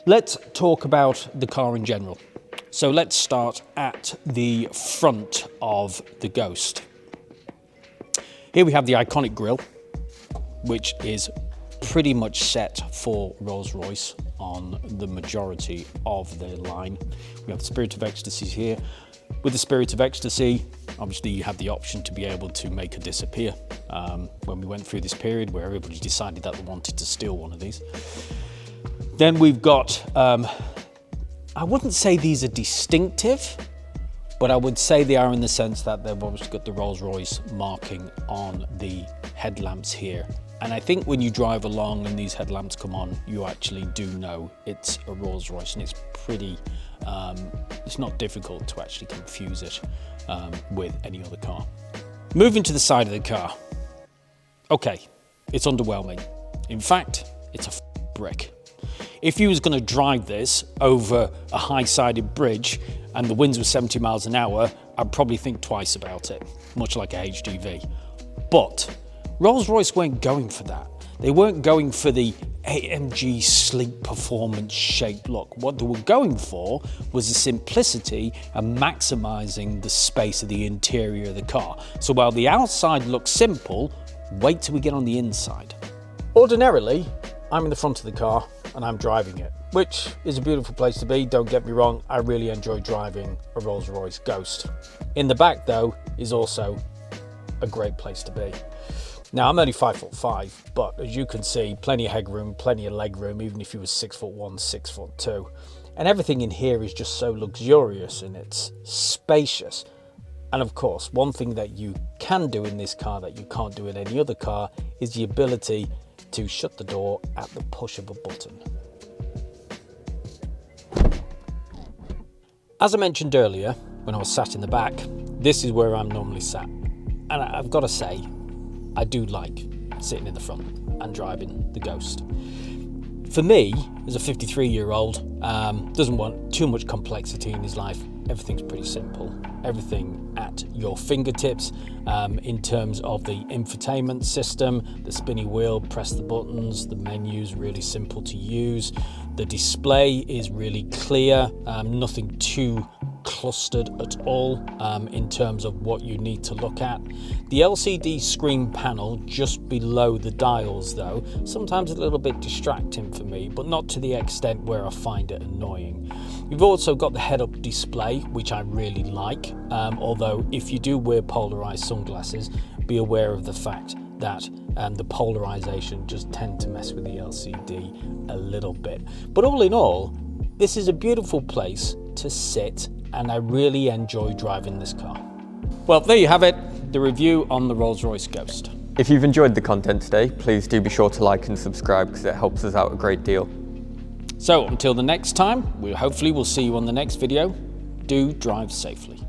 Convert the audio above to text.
Let's talk about the car in general. So let's start at the front of the Ghost. Here we have the iconic grille, which is pretty much set for Rolls Royce on the majority of their line. We have the Spirit of Ecstasy here. With the Spirit of Ecstasy, obviously you have the option to be able to make it disappear. When we went through this period where everybody decided that they wanted to steal one of these. Then we've got, I wouldn't say these are distinctive, but I would say they are in the sense that they've obviously got the Rolls Royce marking on the headlamps here. And I think when you drive along and these headlamps come on, you actually do know it's a Rolls Royce, and it's pretty, it's not difficult to actually confuse it with any other car. Moving to the side of the car. Okay, it's underwhelming. In fact, it's a brick. If you was going to drive this over a high-sided bridge and the winds were 70 miles an hour, I'd probably think twice about it, much like a HGV. But Rolls-Royce weren't going for that. They weren't going for the AMG sleek performance shaped look. What they were going for was the simplicity and maximizing the space of the interior of the car. So while the outside looks simple, wait till we get on the inside. Ordinarily, I'm in the front of the car and I'm driving it, which is a beautiful place to be, don't get me wrong. I really enjoy driving a Rolls Royce Ghost. In the back though is also a great place to be. Now I'm only 5'5", but as you can see, plenty of headroom, plenty of leg room, even if you were 6'1", 6'2". And everything in here is just so luxurious and it's spacious. And of course, one thing that you can do in this car that you can't do in any other car is the ability to shut the door at the push of a button. As I mentioned earlier, when I was sat in the back, this is where I'm normally sat. And I've got to say, I do like sitting in the front and driving the Ghost. For me, as a 53-year-old, doesn't want too much complexity in his life. Everything's pretty simple. Everything at your fingertips in terms of the infotainment system, the spinny wheel, press the buttons, the menu's really simple to use. The display is really clear, nothing too clustered at all in terms of what you need to look at. The LCD screen panel just below the dials though, sometimes a little bit distracting for me, but not to the extent where I find it annoying. You've also got the head-up display, which I really like, although if you do wear polarized sunglasses, be aware of the fact that the polarization just tend to mess with the LCD a little bit. But all in all, this is a beautiful place to sit, and I really enjoy driving this car. Well, there you have it, the review on the Rolls Royce Ghost. If you've enjoyed the content today, please do be sure to like and subscribe because it helps us out a great deal. So until the next time, hopefully we'll see you on the next video. Do drive safely.